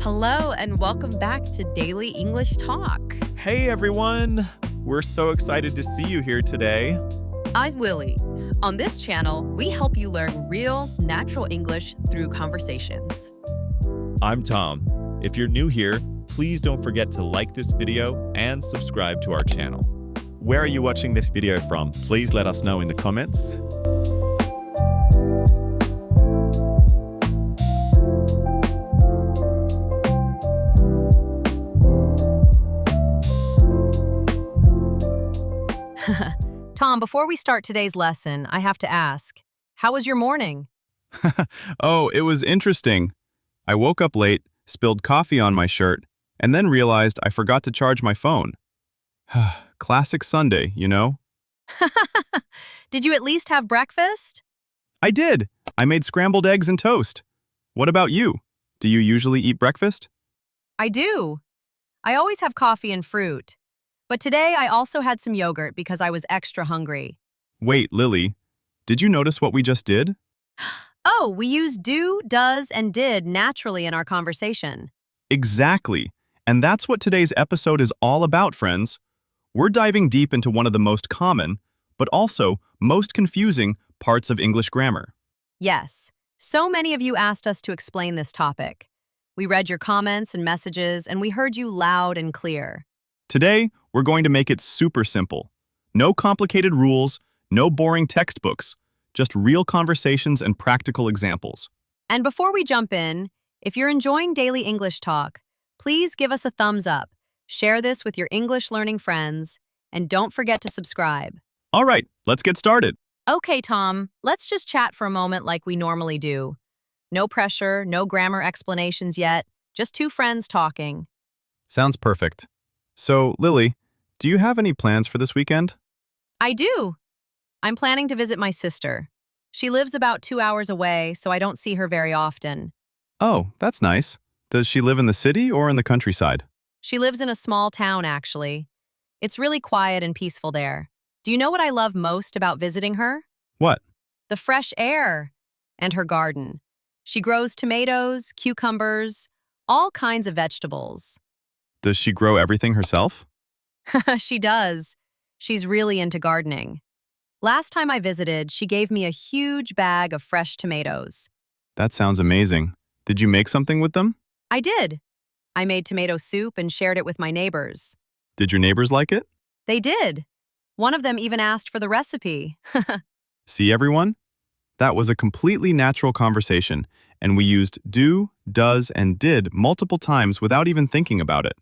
Hello, and welcome back to Daily English Talk. Hey everyone! We're so excited to see you here today. I'm Lily. On this channel, we help you learn real, natural English through conversations. I'm Tom. If you're new here, please don't forget to like this video and subscribe to our channel. Where are you watching this video from? Please let us know in the comments. Tom, before we start today's lesson, I have to ask, how was your morning? Oh, it was interesting. I woke up late, spilled coffee on my shirt, and then realized I forgot to charge my phone. Classic Sunday, you know? Did you at least have breakfast? I did. I made scrambled eggs and toast. What about you? Do you usually eat breakfast? I do. I always have coffee and fruit. But today I also had some yogurt because I was extra hungry. Wait, Lily, did you notice what we just did? Oh, we use do, does, and did naturally in our conversation. Exactly. And that's what today's episode is all about, friends. We're diving deep into one of the most common, but also most confusing parts of English grammar. Yes, so many of you asked us to explain this topic. We read your comments and messages, and we heard you loud and clear. Today, we're going to make it super simple. No complicated rules, no boring textbooks, just real conversations and practical examples. And before we jump in, if you're enjoying Daily English Talk, please give us a thumbs up, share this with your English learning friends, and don't forget to subscribe. All right, let's get started. Okay, Tom, let's just chat for a moment like we normally do. No pressure, no grammar explanations yet, just two friends talking. Sounds perfect. So, Lily, do you have any plans for this weekend? I do. I'm planning to visit my sister. She lives about 2 hours away, so I don't see her very often. Oh, that's nice. Does she live in the city or in the countryside? She lives in a small town, actually. It's really quiet and peaceful there. Do you know what I love most about visiting her? What? The fresh air and her garden. She grows tomatoes, cucumbers, all kinds of vegetables. Does she grow everything herself? She does. She's really into gardening. Last time I visited, she gave me a huge bag of fresh tomatoes. That sounds amazing. Did you make something with them? I did. I made tomato soup and shared it with my neighbors. Did your neighbors like it? They did. One of them even asked for the recipe. See, everyone? That was a completely natural conversation, and we used do, does, and did multiple times without even thinking about it.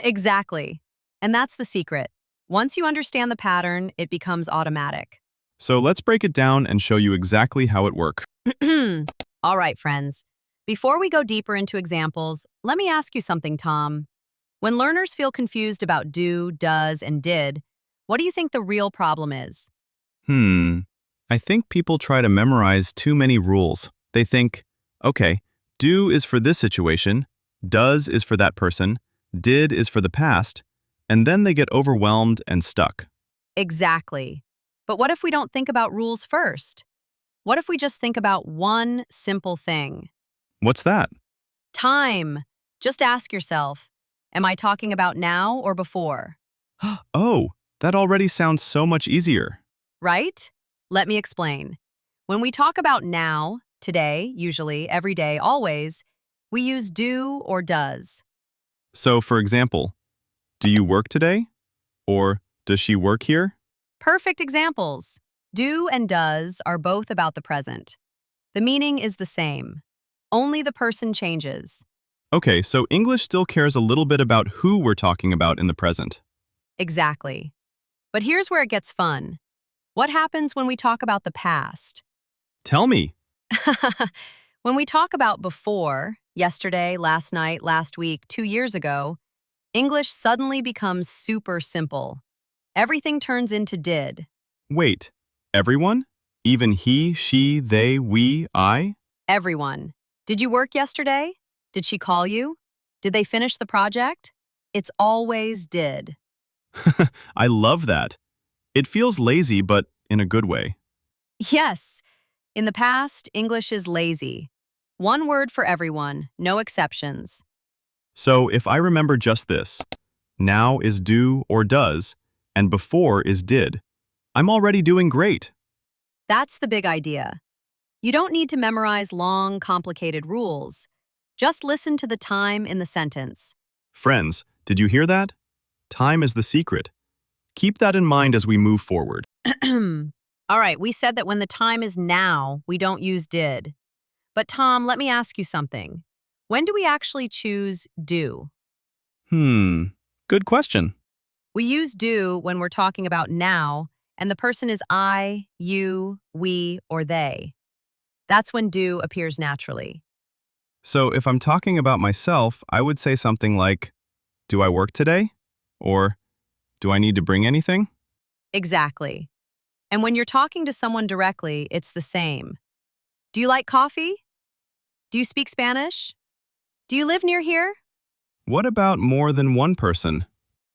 Exactly. And that's the secret. Once you understand the pattern, it becomes automatic. So let's break it down and show you exactly how it works. All right, friends. Before we go deeper into examples, let me ask you something, Tom. When learners feel confused about do, does, and did, what do you think the real problem is? I think people try to memorize too many rules. They think, okay, do is for this situation, does is for that person, did is for the past, and then they get overwhelmed and stuck. Exactly. But what if we don't think about rules first? What if we just think about one simple thing? What's that? Time. Just ask yourself, am I talking about now or before? Oh, that already sounds so much easier. Right? Let me explain. When we talk about now, today, usually, every day, always, we use do or does. So, for example, do you work today? Or does she work here? Perfect examples. Do and does are both about the present. The meaning is the same. Only the person changes. Okay, so English still cares a little bit about who we're talking about in the present. Exactly. But here's where it gets fun. What happens when we talk about the past? Tell me. When we talk about before, yesterday, last night, last week, 2 years ago, English suddenly becomes super simple. Everything turns into did. Wait, everyone? Even he, she, they, we, I? Everyone. Did you work yesterday? Did she call you? Did they finish the project? It's always did. I love that. It feels lazy, but in a good way. Yes. In the past, English is lazy. One word for everyone, no exceptions. So if I remember just this, now is do or does, and before is did, I'm already doing great. That's the big idea. You don't need to memorize long, complicated rules. Just listen to the time in the sentence. Friends, did you hear that? Time is the secret. Keep that in mind as we move forward. All right, we said that when the time is now, we don't use did. But Tom, let me ask you something. When do we actually choose do? Good question. We use do when we're talking about now, and the person is I, you, we, or they. That's when do appears naturally. So if I'm talking about myself, I would say something like, do I work today? Or, do I need to bring anything? Exactly. And when you're talking to someone directly, it's the same. Do you like coffee? Do you speak Spanish? Do you live near here? What about more than one person?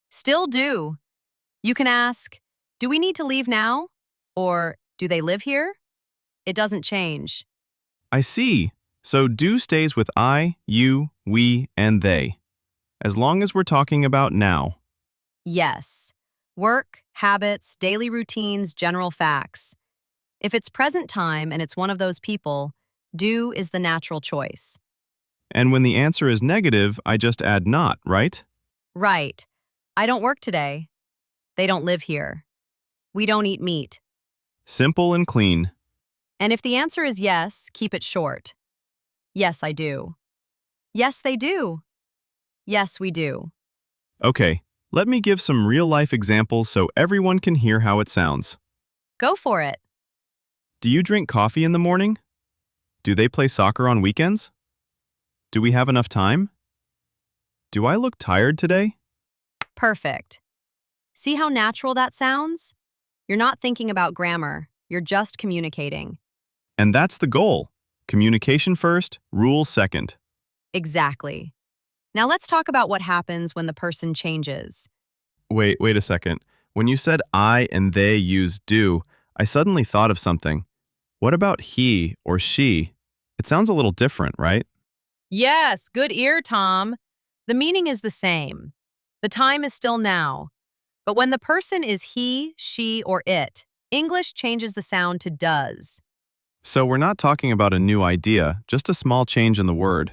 Still do. You can ask, do we need to leave now? Or do they live here? It doesn't change. I see. So do stays with I, you, we, and they. As long as we're talking about now. Yes. Work, habits, daily routines, general facts. If it's present time and it's one of those people, do is the natural choice. And when the answer is negative, I just add not, right? Right. I don't work today. They don't live here. We don't eat meat. Simple and clean. And if the answer is yes, keep it short. Yes, I do. Yes, they do. Yes, we do. Okay, let me give some real-life examples so everyone can hear how it sounds. Go for it. Do you drink coffee in the morning? Do they play soccer on weekends? Do we have enough time? Do I look tired today? Perfect. See how natural that sounds? You're not thinking about grammar. You're just communicating. And that's the goal. Communication first, rules second. Exactly. Now let's talk about what happens when the person changes. Wait a second. When you said I and they use do, I suddenly thought of something. What about he or she? It sounds a little different, right? Yes, good ear, Tom. The meaning is the same. The time is still now. But when the person is he, she, or it, English changes the sound to does. So we're not talking about a new idea, just a small change in the word.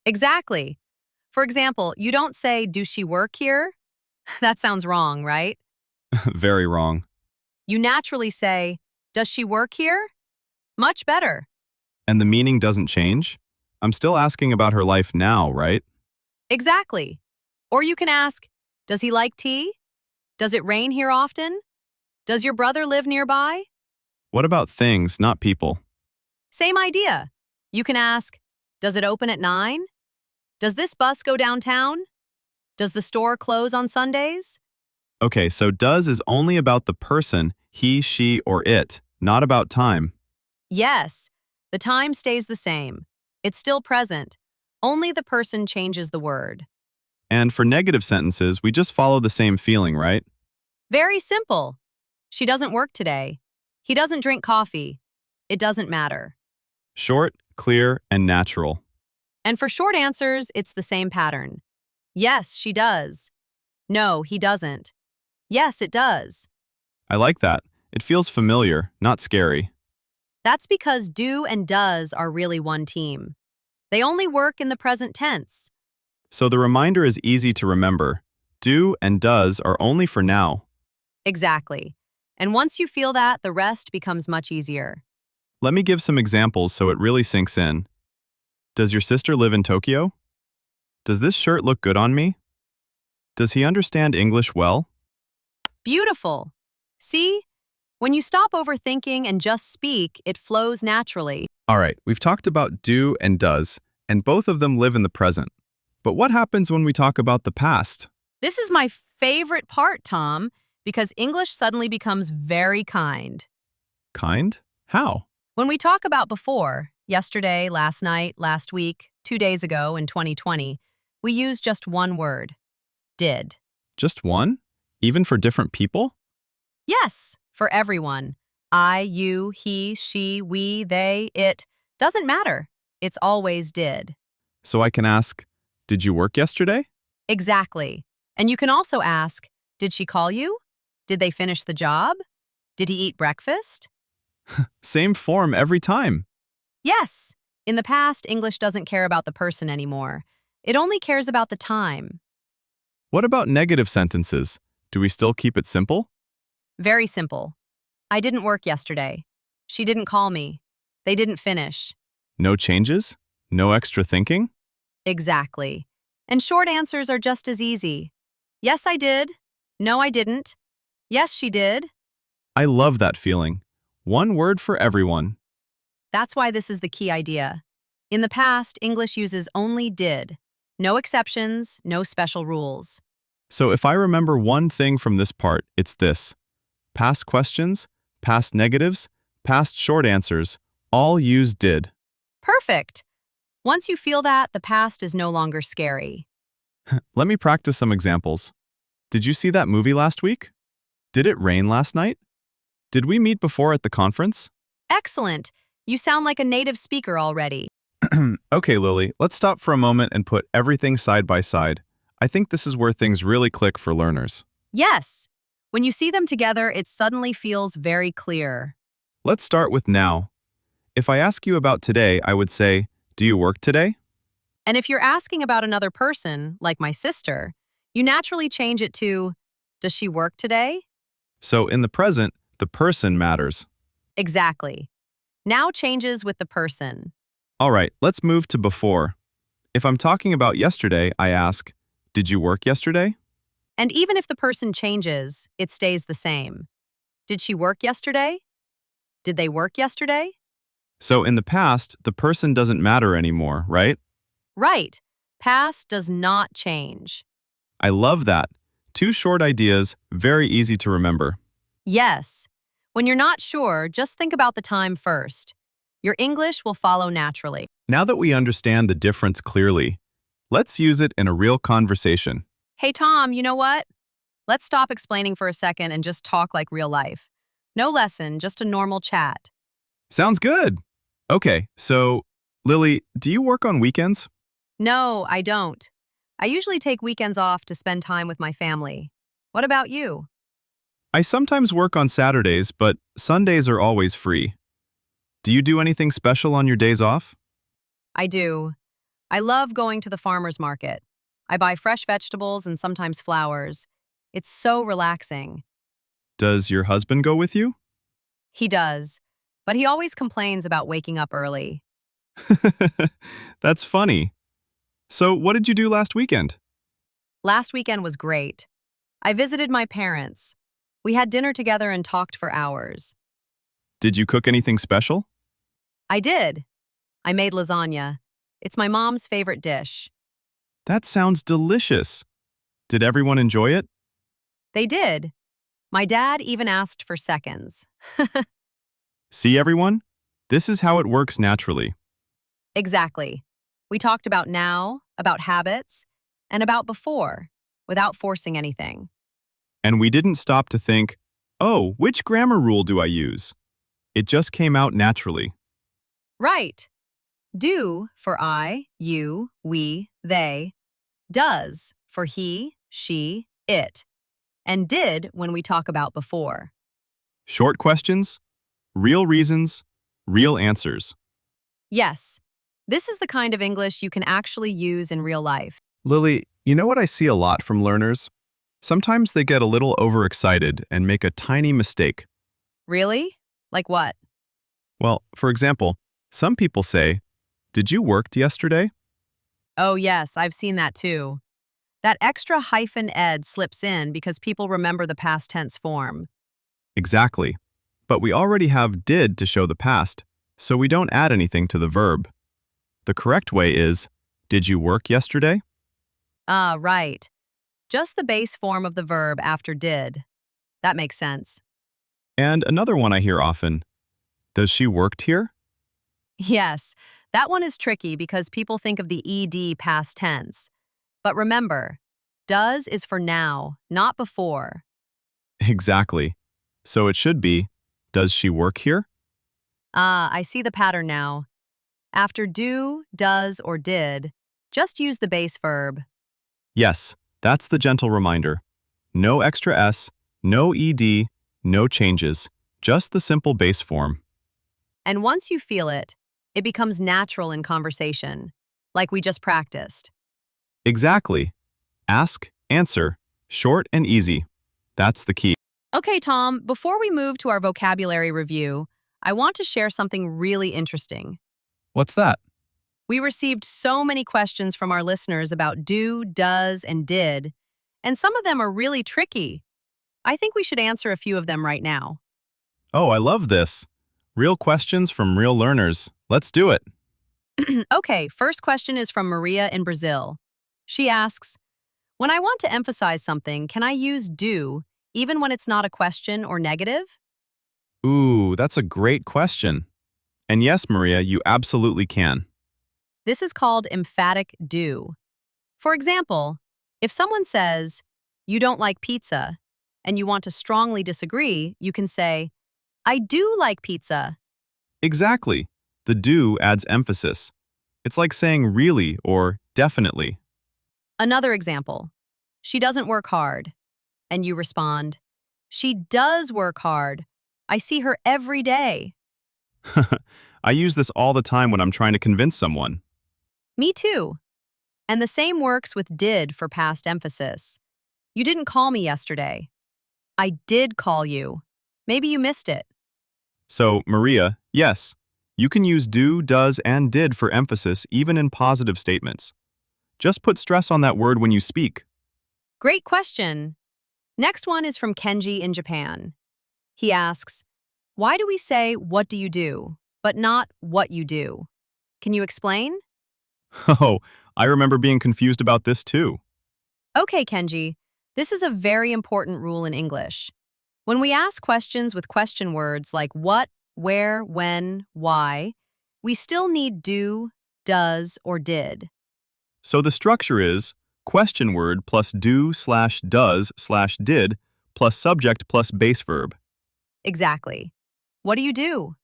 Exactly. For example, you don't say, do she work here? That sounds wrong, right? Very wrong. You naturally say, does she work here? Much better. And the meaning doesn't change? I'm still asking about her life now, right? Exactly. Or you can ask, does he like tea? Does it rain here often? Does your brother live nearby? What about things, not people? Same idea. You can ask, does it open at 9? Does this bus go downtown? Does the store close on Sundays? Okay, so does is only about the person, he, she, or it, not about time. Yes, the time stays the same. It's still present. Only the person changes the word. And for negative sentences, we just follow the same feeling, right? Very simple. She doesn't work today. He doesn't drink coffee. It doesn't matter. Short, clear, and natural. And for short answers, it's the same pattern. Yes, she does. No, he doesn't. Yes, it does. I like that. It feels familiar, not scary. That's because do and does are really one team. They only work in the present tense. So the reminder is easy to remember. Do and does are only for now. Exactly. And once you feel that, the rest becomes much easier. Let me give some examples so it really sinks in. Does your sister live in Tokyo? Does this shirt look good on me? Does he understand English well? Beautiful. See? When you stop overthinking and just speak, it flows naturally. All right, we've talked about do and does, and both of them live in the present. But what happens when we talk about the past? This is my favorite part, Tom, because English suddenly becomes very kind. Kind? How? When we talk about before, yesterday, last night, last week, 2 days ago in 2020, we use just one word. Did. Just one? Even for different people? Yes, for everyone. I, you, he, she, we, they, it. Doesn't matter. It's always did. So I can ask, Did you work yesterday? Exactly. And you can also ask, did she call you? Did they finish the job? Did he eat breakfast? Same form every time. Yes. In the past, English doesn't care about the person anymore. It only cares about the time. What about negative sentences? Do we still keep it simple? Very simple. I didn't work yesterday. She didn't call me. They didn't finish. No changes? No extra thinking? Exactly. And short answers are just as easy. Yes, I did. No, I didn't. Yes, she did. I love that feeling. One word for everyone. That's why this is the key idea. In the past, English uses only did. No exceptions, no special rules. So if I remember one thing from this part, it's this. Past questions, past negatives, past short answers, all use did. Perfect. Once you feel that, the past is no longer scary. Let me practice some examples. Did you see that movie last week? Did it rain last night? Did we meet before at the conference? Excellent. You sound like a native speaker already. Okay, Lily, let's stop for a moment and put everything side by side. I think this is where things really click for learners. Yes. When you see them together, it suddenly feels very clear. Let's start with now. If I ask you about today, I would say, do you work today? And if you're asking about another person, like my sister, you naturally change it to, does she work today? So in the present, the person matters. Exactly. Now changes with the person. All right, let's move to before. If I'm talking about yesterday, I ask, did you work yesterday? And even if the person changes, it stays the same. Did she work yesterday? Did they work yesterday? So in the past, the person doesn't matter anymore, right? Right. Past does not change. I love that. Two short ideas, very easy to remember. Yes. When you're not sure, just think about the time first. Your English will follow naturally. Now that we understand the difference clearly, let's use it in a real conversation. Hey, Tom, you know what? Let's stop explaining for a second and just talk like real life. No lesson, just a normal chat. Sounds good. Okay, so, Lily, do you work on weekends? No, I don't. I usually take weekends off to spend time with my family. What about you? I sometimes work on Saturdays, but Sundays are always free. Do you do anything special on your days off? I do. I love going to the farmer's market. I buy fresh vegetables and sometimes flowers. It's so relaxing. Does your husband go with you? He does, but he always complains about waking up early. That's funny. So, what did you do last weekend? Last weekend was great. I visited my parents. We had dinner together and talked for hours. Did you cook anything special? I did. I made lasagna. It's my mom's favorite dish. That sounds delicious. Did everyone enjoy it? They did. My dad even asked for seconds. See, everyone? This is how it works naturally. Exactly. We talked about now, about habits, and about before, without forcing anything. And we didn't stop to think, oh, which grammar rule do I use? It just came out naturally. Right. Do for I, you, we, they. Does for he, she, it. And did when we talk about before. Short questions, real reasons, real answers. Yes. This is the kind of English you can actually use in real life. Lily, you know what I see a lot from learners? Sometimes they get a little overexcited and make a tiny mistake. Really? Like what? Well, for example, some people say, did you work yesterday? Oh, yes, I've seen that too. That extra hyphen ed slips in because people remember the past tense form. Exactly. But we already have did to show the past, so we don't add anything to the verb. The correct way is, did you work yesterday? Ah, right. Just the base form of the verb after did. That makes sense. And another one I hear often, does she worked here? Yes, that one is tricky because people think of the ed past tense. But remember, does is for now, not before. Exactly. So it should be, does she work here? Ah, I see the pattern now. After do, does, or did, Just use the base verb. Yes, that's the gentle reminder. No extra S, no ED, no changes, just the simple base form. And once you feel it, it becomes natural in conversation, like we just practiced. Exactly. Ask, answer, short and easy. That's the key. Okay, Tom, before we move to our vocabulary review, I want to share something really interesting. What's that? We received so many questions from our listeners about do, does, and did, and some of them are really tricky. I think we should answer a few of them right now. Oh, I love this. Real questions from real learners. Let's do it. Okay, first question is from Maria in Brazil. She asks, when I want to emphasize something, can I use do, even when it's not a question or negative? Ooh, that's a great question. And yes, Maria, you absolutely can. This is called emphatic do. For example, if someone says, you don't like pizza, and you want to strongly disagree, you can say, I do like pizza. Exactly. The do adds emphasis. It's like saying really or definitely. Another example, she doesn't work hard, and you respond, she does work hard. I see her every day. I use this all the time when I'm trying to convince someone. Me too. And the same works with did for past emphasis. You didn't call me yesterday. I did call you. Maybe you missed it. So, Maria, yes, you can use do, does, and did for emphasis even in positive statements. Just put stress on that word when you speak. Great question. Next one is from Kenji in Japan. He asks, why do we say what do you do, but not what you do? Can you explain? Oh, I remember being confused about this too. Okay, Kenji, this is a very important rule in English. When we ask questions with question words like what, where, when, why, we still need do, does, or did. So the structure is question word plus do/does/did plus subject plus base verb. Exactly. What do you do?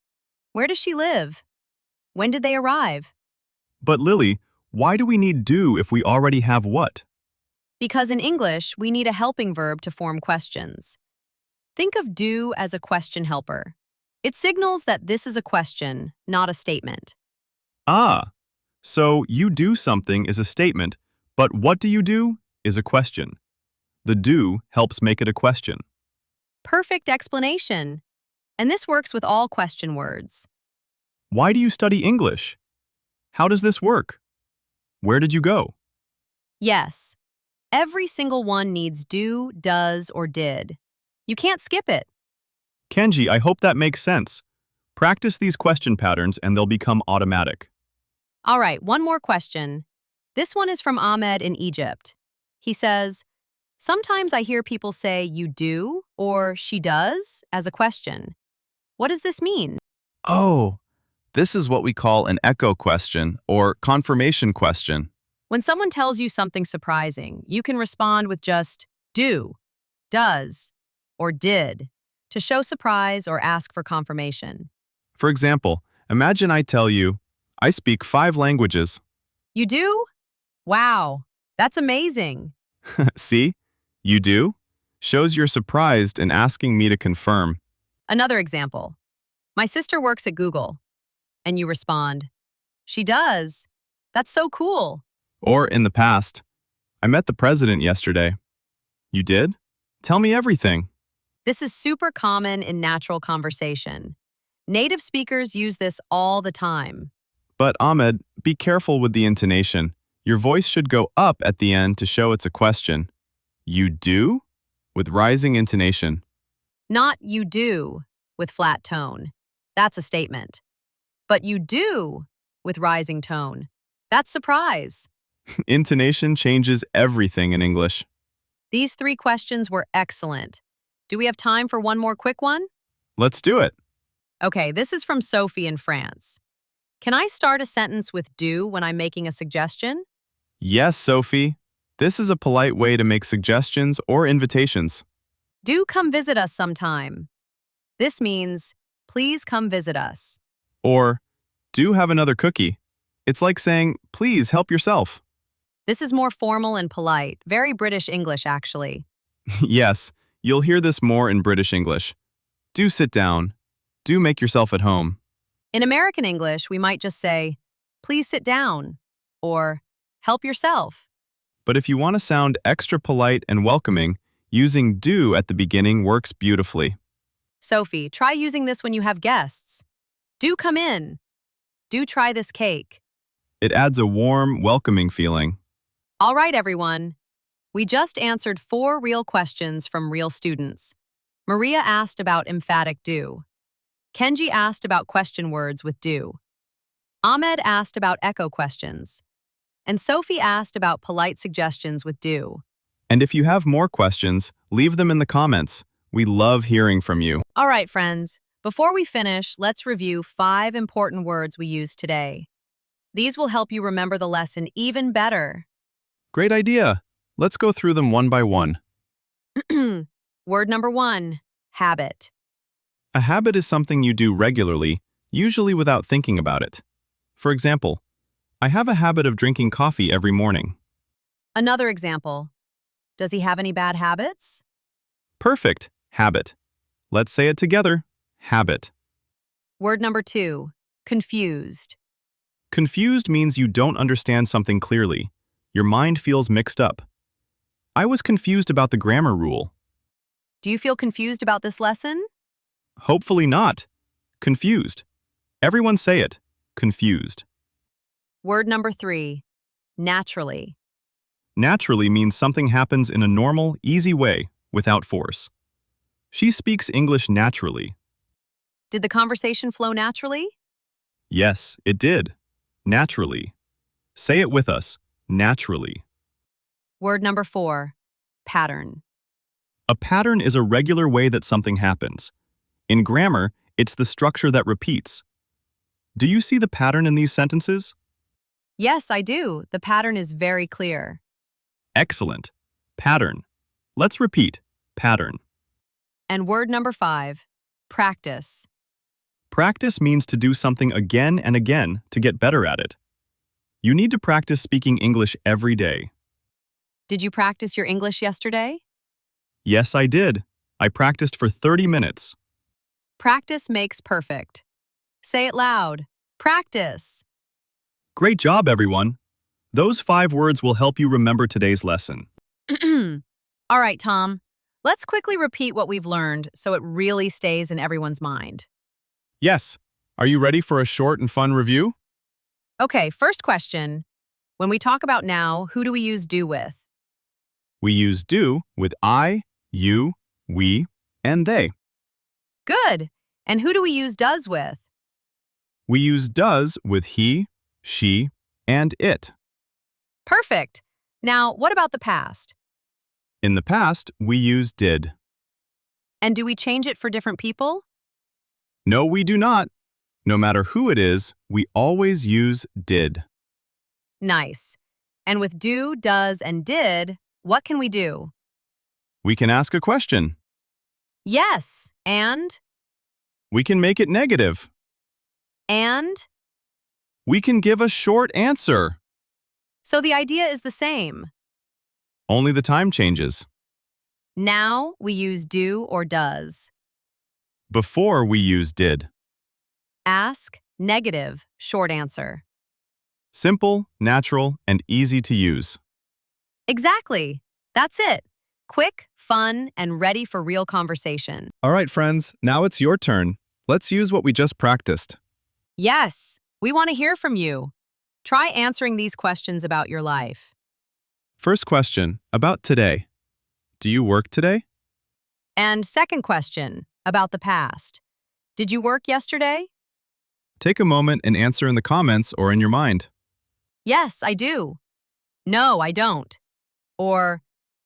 Where does she live? When did they arrive? But Lily, why do we need do if we already have what? Because in English, we need a helping verb to form questions. Think of do as a question helper. It signals that this is a question, not a statement. Ah, so you do something is a statement, but what do you do is a question. The do helps make it a question. Perfect explanation. And this works with all question words. Why do you study English? How does this work? Where did you go? Yes, every single one needs do, does, or did. You can't skip it. Kenji, I hope that makes sense. Practice these question patterns and they'll become automatic. All right, one more question. This one is from Ahmed in Egypt. He says, sometimes I hear people say you do or she does as a question. What does this mean? Oh, this is what we call an echo question or confirmation question. When someone tells you something surprising, you can respond with just do, does, or did to show surprise or ask for confirmation. For example, imagine I tell you, I speak 5 languages. You do? Wow, that's amazing. See? You do? Shows you're surprised and asking me to confirm. Another example. My sister works at Google. And you respond, she does. That's so cool. Or in the past, I met the president yesterday. You did? Tell me everything. This is super common in natural conversation. Native speakers use this all the time. But Ahmed, be careful with the intonation. Your voice should go up at the end to show it's a question. You do? With rising intonation. Not you do with flat tone. That's a statement. But you do with rising tone. That's surprise. Intonation changes everything in English. These 3 questions were excellent. Do we have time for one more quick one? Let's do it. Okay, this is from Sophie in France. Can I start a sentence with do when I'm making a suggestion? Yes, Sophie. This is a polite way to make suggestions or invitations. Do come visit us sometime. This means, please come visit us. Or, do have another cookie. It's like saying, please help yourself. This is more formal and polite, very British English, actually. Yes, you'll hear this more in British English. Do sit down. Do make yourself at home. In American English, we might just say, please sit down, or help yourself. But if you want to sound extra polite and welcoming, using do at the beginning works beautifully. Sophie, try using this when you have guests. Do come in. Do try this cake. It adds a warm, welcoming feeling. All right, everyone. We just answered 4 real questions from real students. Maria asked about emphatic do. Kenji asked about question words with do. Ahmed asked about echo questions. And Sophie asked about polite suggestions with do. And if you have more questions, leave them in the comments. We love hearing from you. All right, friends. Before we finish, let's review 5 important words we used today. These will help you remember the lesson even better. Great idea. Let's go through them one by one. Word number 1, habit. A habit is something you do regularly, usually without thinking about it. For example, I have a habit of drinking coffee every morning. Another example. Does he have any bad habits? Perfect. Habit. Let's say it together. Habit. Word number 2, confused. Confused means you don't understand something clearly. Your mind feels mixed up. I was confused about the grammar rule. Do you feel confused about this lesson? Hopefully not. Confused. Everyone say it. Confused. Word number 3, naturally. Naturally means something happens in a normal, easy way, without force. She speaks English naturally. Did the conversation flow naturally? Yes, it did. Naturally. Say it with us. Naturally. Word number 4, pattern. A pattern is a regular way that something happens. In grammar, it's the structure that repeats. Do you see the pattern in these sentences? Yes, I do. The pattern is very clear. Excellent. Pattern. Let's repeat. Pattern. And word number 5, practice. Practice means to do something again and again to get better at it. You need to practice speaking English every day. Did you practice your English yesterday? Yes, I did. I practiced for 30 minutes. Practice makes perfect. Say it loud. Practice. Great job, everyone. Those 5 words will help you remember today's lesson. All right, Tom. Let's quickly repeat what we've learned so it really stays in everyone's mind. Yes. Are you ready for a short and fun review? Okay, first question. When we talk about now, who do we use do with? We use do with I, you, we, and they. Good. And who do we use does with? We use does with he, she, and it. Perfect. Now, what about the past? In the past, we use did. And do we change it for different people? No, we do not. No matter who it is, we always use did. Nice. And with do, does, and did, what can we do? We can ask a question. Yes. And? We can make it negative. And? We can give a short answer. So the idea is the same. Only the time changes. Now we use do or does. Before we use did. Ask, negative, short answer. Simple, natural, and easy to use. Exactly. That's it. Quick, fun, and ready for real conversation. All right, friends, now it's your turn. Let's use what we just practiced. Yes, we want to hear from you. Try answering these questions about your life. First question, about today. Do you work today? And second question, about the past. Did you work yesterday? Take a moment and answer in the comments or in your mind. Yes, I do. No, I don't. Or,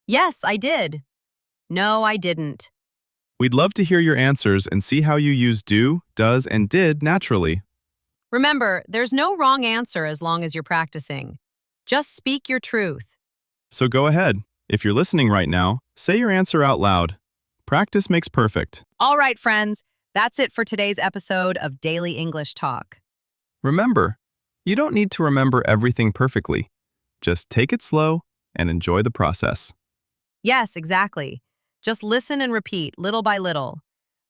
yes, I did. No, I didn't. We'd love to hear your answers and see how you use do, does, and did naturally. Remember, there's no wrong answer as long as you're practicing. Just speak your truth. So go ahead. If you're listening right now, say your answer out loud. Practice makes perfect. All right, friends, that's it for today's episode of Daily English Talk. Remember, you don't need to remember everything perfectly. Just take it slow and enjoy the process. Yes, exactly. Just listen and repeat little by little.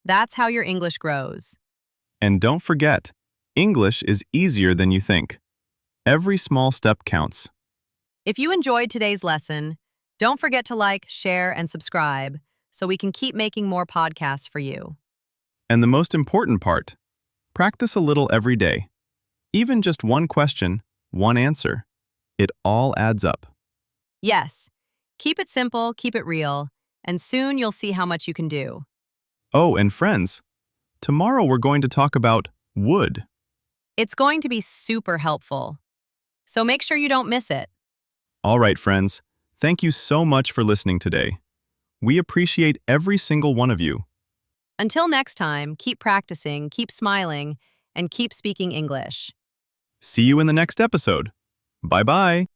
That's how your English grows. And don't forget, English is easier than you think. Every small step counts. If you enjoyed today's lesson, don't forget to like, share, and subscribe so we can keep making more podcasts for you. And the most important part, practice a little every day. Even just one question, one answer. It all adds up. Yes, keep it simple, keep it real, and soon you'll see how much you can do. Oh, and friends, tomorrow we're going to talk about would. It's going to be super helpful. So make sure you don't miss it. All right, friends, thank you so much for listening today. We appreciate every single one of you. Until next time, keep practicing, keep smiling, and keep speaking English. See you in the next episode. Bye-bye.